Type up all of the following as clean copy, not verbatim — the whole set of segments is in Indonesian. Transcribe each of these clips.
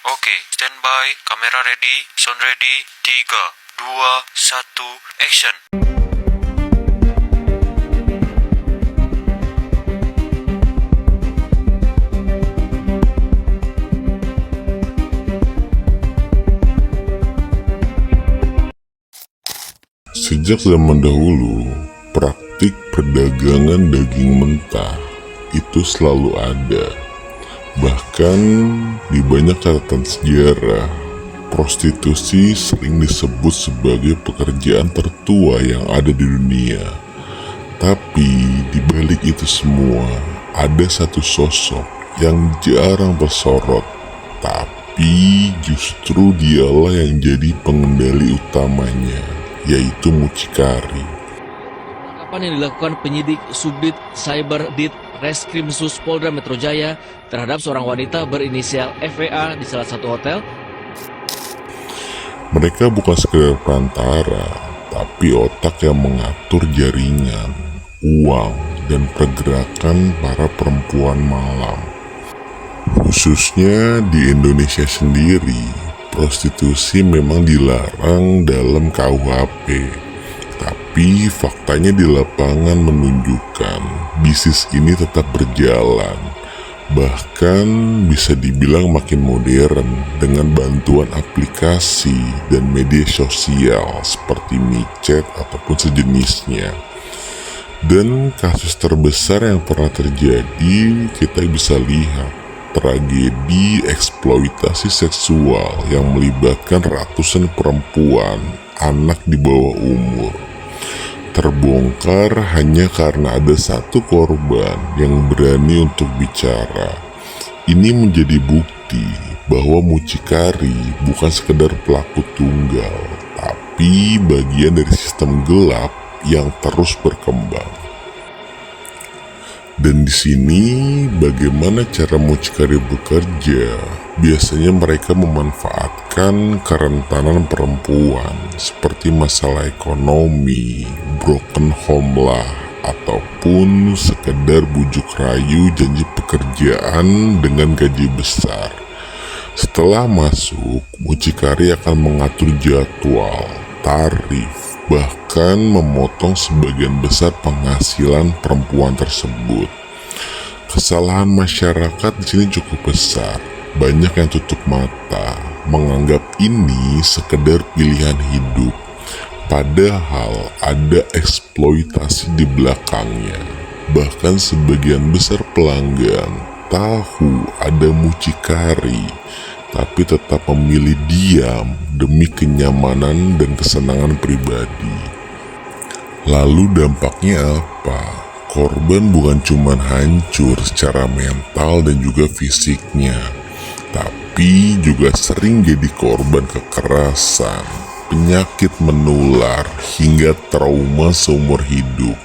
Oke, standby, kamera ready, sound ready, 3, 2, 1, action. Sejak zaman dahulu, praktik perdagangan daging mentah itu selalu ada. Bahkan di banyak catatan sejarah, prostitusi sering disebut sebagai pekerjaan tertua yang ada di dunia. Tapi di balik itu semua, ada satu sosok yang jarang bersorot, tapi justru dialah yang jadi pengendali utamanya, yaitu mucikari. Penangkapan yang dilakukan penyidik Subdit Cyber Dit Reskrimsus Polda Metro Jaya terhadap seorang wanita berinisial FWA di salah satu hotel. Mereka bukan sekedar perantara, tapi otak yang mengatur jaringan, uang, dan pergerakan para perempuan malam. Khususnya di Indonesia sendiri, prostitusi memang dilarang dalam KUHP. Tapi faktanya di lapangan menunjukkan bisnis ini tetap berjalan. Bahkan bisa dibilang makin modern dengan bantuan aplikasi dan media sosial seperti micet ataupun sejenisnya. Dan kasus terbesar yang pernah terjadi kita bisa lihat tragedi eksploitasi seksual yang melibatkan ratusan perempuan anak di bawah umur. Terbongkar hanya karena ada satu korban yang berani untuk bicara. Ini menjadi bukti bahwa mucikari bukan sekedar pelaku tunggal, tapi bagian dari sistem gelap yang terus berkembang. Dan di sini bagaimana cara mucikari bekerja? Biasanya mereka memanfaatkan kerentanan perempuan seperti masalah ekonomi, broken home lah, ataupun sekedar bujuk rayu janji pekerjaan dengan gaji besar. Setelah masuk, mucikari akan mengatur jadwal, tarif, bahkan memotong sebagian besar penghasilan perempuan tersebut. Kesalahan masyarakat di sini cukup besar. Banyak yang tutup mata, menganggap ini sekedar pilihan hidup. Padahal ada eksploitasi di belakangnya. Bahkan sebagian besar pelanggan tahu ada mucikari, tapi tetap memilih diam demi kenyamanan dan kesenangan pribadi. Lalu dampaknya apa? Korban bukan cuma hancur secara mental dan juga fisiknya, tapi juga sering jadi korban kekerasan, penyakit menular, hingga trauma seumur hidup.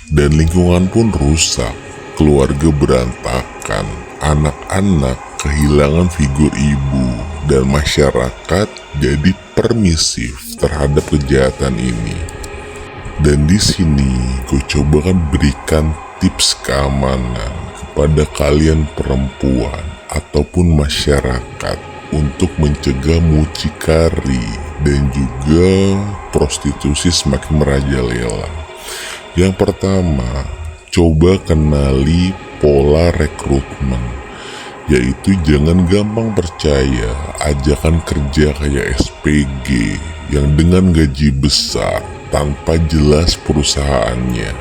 Dan lingkungan pun rusak, keluarga berantakan, anak-anak kehilangan figur ibu, dan masyarakat jadi permisif terhadap kejahatan ini. Dan di sini gue coba kan berikan tips keamanan kepada kalian perempuan ataupun masyarakat untuk mencegah mucikari dan juga prostitusi semakin merajalela. Yang pertama, coba kenali pola rekrutmen, yaitu jangan gampang percaya ajakan kerja kayak SPG yang dengan gaji besar tanpa jelas perusahaannya.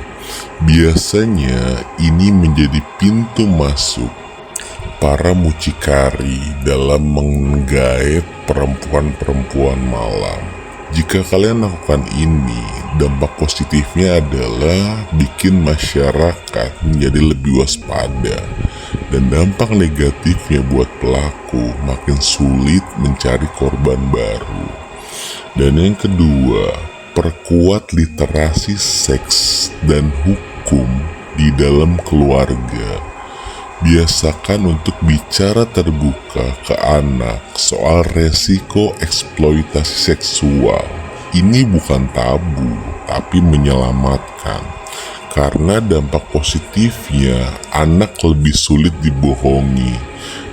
Biasanya ini menjadi pintu masuk para mucikari dalam menggait perempuan-perempuan malam. Jika kalian lakukan ini, dampak positifnya adalah bikin masyarakat menjadi lebih waspada. Dan dampak negatifnya buat pelaku makin sulit mencari korban baru. Dan yang kedua, perkuat literasi seks dan hukum di dalam keluarga. Biasakan untuk bicara terbuka ke anak soal resiko eksploitasi seksual. Ini bukan tabu, tapi menyelamatkan. Karena dampak positifnya, anak lebih sulit dibohongi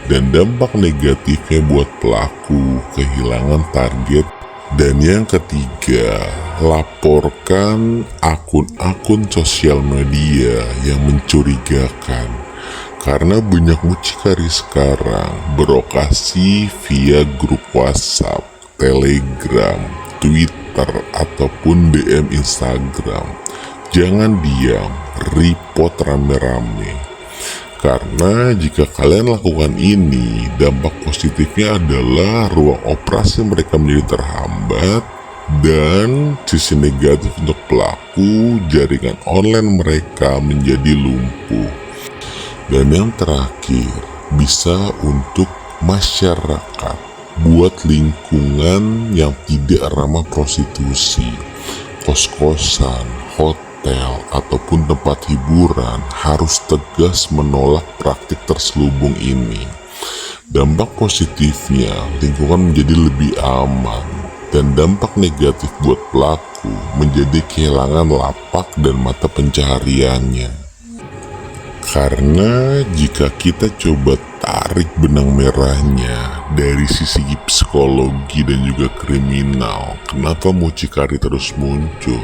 dan dampak negatifnya buat pelaku kehilangan target. Dan yang ketiga, laporkan akun-akun sosial media yang mencurigakan, karena banyak mucikari sekarang beroperasi via grup WhatsApp, Telegram, Twitter, ataupun DM Instagram. Jangan diam, report rame-rame. Karena jika kalian lakukan ini, dampak positifnya adalah ruang operasi mereka menjadi terhambat, dan sisi negatif untuk pelaku, jaringan online mereka menjadi lumpuh. Dan yang terakhir, bisa untuk masyarakat, buat lingkungan yang tidak ramah prostitusi, kos-kosan, hotel, ataupun tempat hiburan harus tegas menolak praktik terselubung ini. Dampak positifnya, lingkungan menjadi lebih aman, dan dampak negatif buat pelaku menjadi kehilangan lapak dan mata pencahariannya. Karena jika kita coba tarik benang merahnya dari sisi psikologi dan juga kriminal, kenapa mucikari terus muncul?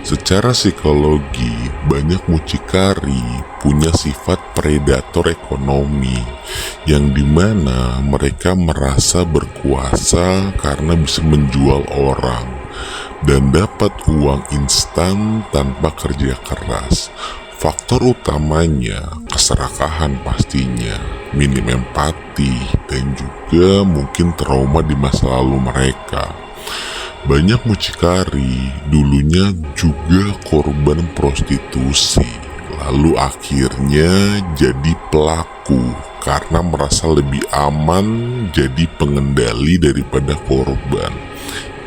Secara psikologi, banyak mucikari punya sifat predator ekonomi, yang dimana mereka merasa berkuasa karena bisa menjual orang dan dapat uang instan tanpa kerja keras. Faktor utamanya keserakahan pastinya, minim empati, dan juga mungkin trauma di masa lalu mereka. Banyak mucikari dulunya juga korban prostitusi, lalu akhirnya jadi pelaku karena merasa lebih aman jadi pengendali daripada korban.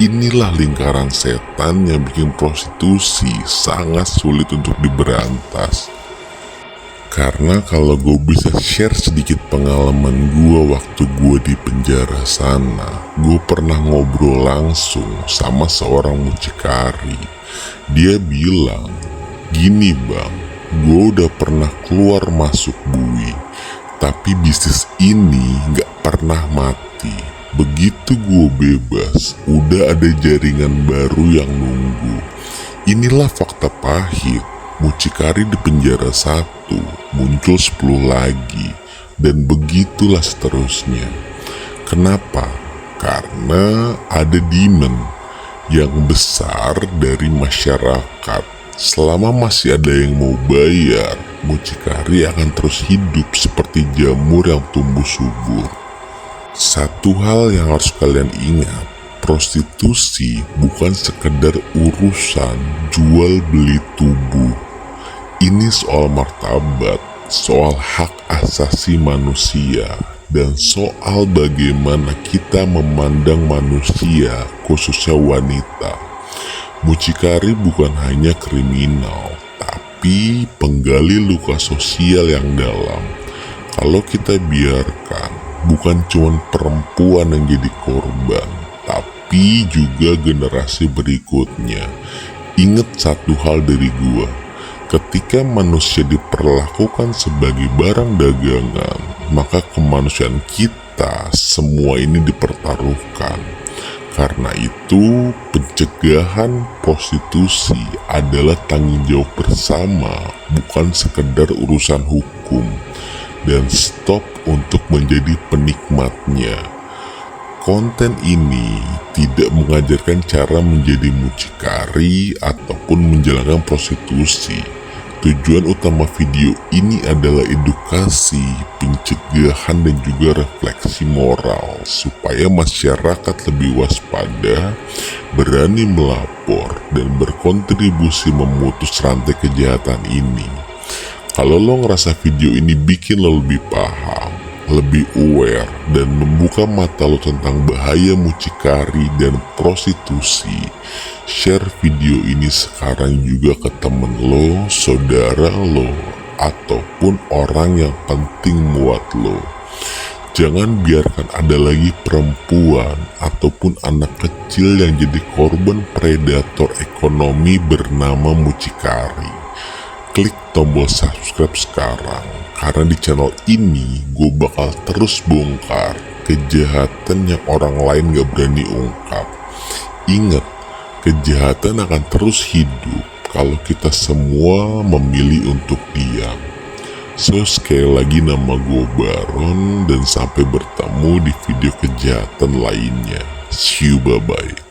Inilah lingkaran setan yang bikin prostitusi sangat sulit untuk diberantas. Karena kalau gue bisa share sedikit pengalaman gue waktu gue di penjara sana, gue pernah ngobrol langsung sama seorang mucikari. Dia bilang, gini bang, gue udah pernah keluar masuk bui, tapi bisnis ini gak pernah mati. Begitu gue bebas, udah ada jaringan baru yang nunggu. Inilah fakta pahit. Mucikari di penjara 1, muncul 10 lagi, dan begitulah seterusnya. Kenapa? Karena ada demand yang besar dari masyarakat. Selama masih ada yang mau bayar, mucikari akan terus hidup seperti jamur yang tumbuh subur. Satu hal yang harus kalian ingat, prostitusi bukan sekedar urusan jual beli tubuh. Ini soal martabat, soal hak asasi manusia, dan soal bagaimana kita memandang manusia, khususnya wanita. Mucikari bukan hanya kriminal, tapi penggali luka sosial yang dalam. Kalau kita biarkan, bukan cuma perempuan yang jadi korban, tapi juga generasi berikutnya. Ingat satu hal dari gua, ketika manusia diperlakukan sebagai barang dagangan, maka kemanusiaan kita semua ini dipertaruhkan. Karena itu, pencegahan prostitusi adalah tanggung jawab bersama, bukan sekedar urusan hukum. Dan stop untuk menjadi penikmatnya. Konten ini tidak mengajarkan cara menjadi mucikari ataupun menjalankan prostitusi. Tujuan utama video ini adalah edukasi, pencegahan, dan juga refleksi moral supaya masyarakat lebih waspada, berani melapor, dan berkontribusi memutus rantai kejahatan ini. Kalau lo ngerasa video ini bikin lo lebih paham, lebih aware, dan membuka mata lo tentang bahaya mucikari dan prostitusi, share video ini sekarang juga ke temen lo, saudara lo, ataupun orang yang penting buat lo. Jangan biarkan ada lagi perempuan ataupun anak kecil yang jadi korban predator ekonomi bernama mucikari. klik tombol subscribe sekarang, karena di channel ini gue bakal terus bongkar kejahatan yang orang lain gak berani ungkap. Ingat, kejahatan akan terus hidup kalau kita semua memilih untuk diam. So, sekali lagi nama gue Baron, dan sampai bertemu di video kejahatan lainnya. See you, bye-bye.